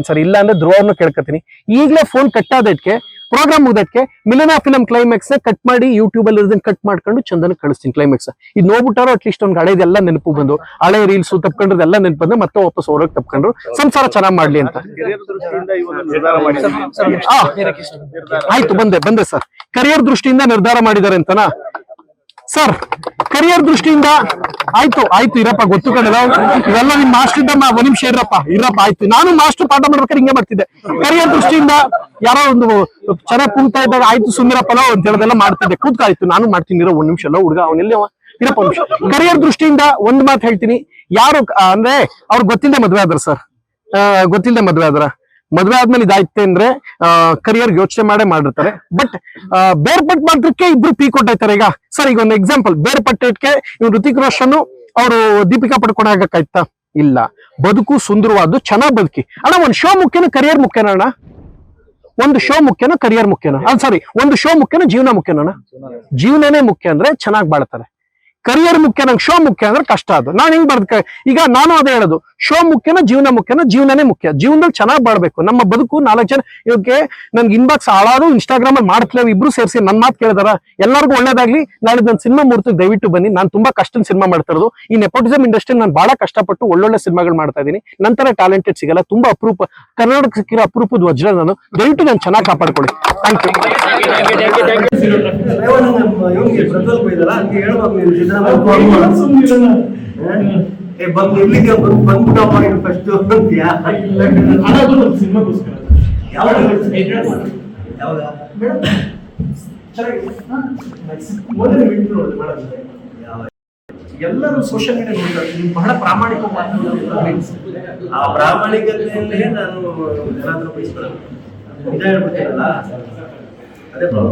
Sir, ಇಲ್ಲ ಅಂದ್ರೆ ಧ್ರುವವನ್ನು ಕೇಳ್ಕೊತೀನಿ. ಈಗಲೇ ಫೋನ್ ಕಟ್ ಆದಕ್ಕೆ ಪ್ರೋಗ್ರಾಮ್ ಮುಗ್ದಕ್ಕೆ ಮಿಲನ ಫಿಲಂ ಕ್ಲೈಮ್ಯಾಕ್ಸ್ ನ ಕಟ್ ಮಾಡಿ ಯೂಟ್ಯೂಬ್ ಅಲ್ಲಿ ಇರೋದನ್ನ ಕಟ್ ಮಾಡ್ಕೊಂಡು ಚಂದನ ಕಳಿಸ್ತೀನಿ. ಕ್ಲೈಮ್ಯಾಕ್ಸ್ ಇದು ನೋಡ್ಬಿಟ್ಟಾರೋ ಅಟ್ಲೀಸ್ಟ್ ಅವ್ನಿಗೆ ಹಳೇದೆಲ್ಲ ನೆನಪು ಬಂದು, ಹಳೆ ರೀಲ್ಸ್ ತಪ್ಕೊಂಡ್ರದೆಲ್ಲ ನೆನಪು ಬಂದು ಮತ್ತೆ ವಾಪಸ್ ಹೊರಗೆ ತಪ್ಕೊಂಡ್ರು ಸಂಸಾರ ಚೆನ್ನಾಗ್ ಮಾಡ್ಲಿ ಅಂತ. ಆಯ್ತು, ಬಂದೆ ಸರ್. ಕರಿಯರ್ ದೃಷ್ಟಿಯಿಂದ ನಿರ್ಧಾರ ಮಾಡಿದ್ದಾರೆ ಅಂತನಾ ಸರ್? ಕರಿಯರ್ ದೃಷ್ಟಿಯಿಂದ ಆಯ್ತು ಇರಪ್ಪ, ಗೊತ್ತು ಕಣಲ್ಲ ಇವೆಲ್ಲ ನಿಮ್ ಮಾಸ್ಟರ್ ಒಂದ್ ನಿಮಿಷ ಇರಪ್ಪ ಆಯ್ತು. ನಾನು ಮಾಸ್ಟರ್ ಪಾಠ ಮಾಡ್ಬೇಕಾದ್ರೆ ಹಿಂಗೆ ಮಾಡ್ತಿದ್ದೆ. ಕರಿಯರ್ ದೃಷ್ಟಿಯಿಂದ ಯಾರೋ ಒಂದು ಚೆನ್ನಾಗಿ ಕೂಗ್ತಾ ಇದ್ದಾಗ ಆಯ್ತು ಸುಮ್ಮಿರಪ್ಪಲ್ಲ ಅಂತ ಹೇಳೋದೆಲ್ಲ ಮಾಡ್ತಿದ್ದೆ. ಕೂತ್ಕಾಯ್ತು, ನಾನು ಮಾಡ್ತೀನಿ ಇರೋ ಒಂದ್ ನಿಮಿಷ ಅಲ್ಲ ಹುಡುಗ ಅವನೆಲ್ಲಿ ಇರಪ್ಪ ನಿಮಿಷ. ಕರಿಯರ್ ದೃಷ್ಟಿಯಿಂದ ಒಂದ್ ಮಾತು ಹೇಳ್ತೀನಿ, ಯಾರು ಅಂದ್ರೆ ಅವ್ರು ಗೊತ್ತಿಲ್ಲದೆ ಮದ್ವೆ ಆದ್ರ ಸರ್, ಗೊತ್ತಿಲ್ಲದೆ ಮದ್ವೆ ಆದ್ರ. ಮದ್ವೆ ಆದ್ಮೇಲೆ ಇದಾಯ್ತೆ ಅಂದ್ರೆ ಕರಿಯರ್ ಯೋಚನೆ ಮಾಡಿರ್ತಾರೆ. ಬಟ್ ಬೇರ್ಪಟ್ಟು ಮಾತ್ರಕ್ಕೆ ಇಬ್ರು ಪೀಕ್ ಕೊಟ್ಟಾಯ್ತಾರೆ. ಈಗ ಸರ್, ಈಗ ಒಂದು ಎಕ್ಸಾಂಪಲ್, ಬೇರ್ಪಟ್ಟಕ್ಕೆ ಇವ್ರು ಋತಿಕ್ ರೋಷನ್ ಅವರು ದೀಪಿಕಾ ಪಡ್ಕೊಂಡು ಆಗಕ್ಕಾಯ್ತಾ? ಇಲ್ಲ. ಬದುಕು ಸುಂದರವಾದ್ದು, ಚೆನ್ನಾಗ್ ಬದುಕಿ ಅಣ್ಣ. ಒಂದ್ ಶೋ ಮುಖ್ಯನ ಕರಿಯರ್ ಮುಖ್ಯನ ಅಣ್ಣ? ಒಂದು ಶೋ ಮುಖ್ಯನ ಕರಿಯರ್ ಮುಖ್ಯನ? ಸಾರಿ, ಒಂದು ಶೋ ಮುಖ್ಯನ ಜೀವನ ಮುಖ್ಯನ? ಜೀವನನೇ ಮುಖ್ಯ ಅಂದ್ರೆ ಚೆನ್ನಾಗ್ ಬಾಳ್ತಾರೆ. ಕರಿಯರ್ ಮುಖ್ಯ, ನಂಗೆ ಶೋ ಮುಖ್ಯ ಅಂದ್ರೆ ಕಷ್ಟ. ಅದು ನಾನು ಹೆಂಗ್ ಬರ್ದ ಈಗ ನಾನು ಅದೇ ಹೇಳೋದು, ಶೋ ಮುಖ್ಯನ ಜೀವನ ಮುಖ್ಯನ? ಜೀವನನೇ ಮುಖ್ಯ. ಜೀವನದಲ್ಲಿ ಚೆನ್ನಾಗ್ ಬಾಳ್ಬೇಕು. ನಮ್ಮ ಬದುಕು 4 ಜನ ಇವಕ್ಕೆ ನನ್ಗೆ ಇನ್ಬಾಕ್ಸ್ ಹಾಳಾದ್ರು ಇನ್ಸ್ಟಾಗ್ರಾಮ್ ಅಲ್ಲಿ ಮಾಡ್ತಲೇವು ಇಬ್ರು ಸೇರಿಸಿ ನನ್ ಮಾತು ಕೇಳಿದಾರ. ಎಲ್ಲರಿಗೂ ಒಳ್ಳೇದಾಗ್ಲಿ. ನಾಳೆ ನನ್ನ ಸಿನಿಮಾ ಮುಹೂರ್ತ ದಯವಿಟ್ಟು ಬನ್ನಿ. ನಾನು ತುಂಬಾ ಕಷ್ಟದ ಸಿನಿಮಾ ಮಾಡ್ತಾ ಇರೋದು. ಈ ನೆಪೋಟಿಸಮ್ ಇಂಡಸ್ಟ್ರಿ ನಾನು ಬಹಳ ಕಷ್ಟಪಟ್ಟು ಒಳ್ಳೊಳ್ಳೆ ಸಿನಿಮಾಗಳು ಮಾಡ್ತಾ ಇದ್ದೀನಿ. ನಂತರ ಟ್ಯಾಲೆಂಟೆಡ್ ಸಿಗಲ್ಲ, ತುಂಬಾ ಅಪರೂಪ. ಕರ್ನಾಟಕ ಸಿಕ್ಕಿರೋ ಅಪರೂಪದ ವಜ್ರ ನಾನು. ದಯವಿಟ್ಟು ನಾನು ಚೆನ್ನಾಗಿ ಕಾಪಾಡ್ಕೊಳ್ಳಿ. ಥ್ಯಾಂಕ್ ಎಲ್ಲರೂ ಸೋಷಿಯಲ್ ಮೀಡಿಯಾ ನೋಡ್ತಾರೆ, ನೀವು ಬಹಳ ಪ್ರಾಮಾಣಿಕ ಆ ಪ್ರಾಮಾಣಿಕತೆಯಲ್ಲೇ ನಾನು ಜನ ಹತ್ರ ಬಯಸ್ಕೊಳ್ಳೋದು. ನಿಜ ಹೇಳ್ಬಿಡ್ತೀನಲ್ಲ, ಅದೇ ಪ್ರಾಬ್ಲಮ್.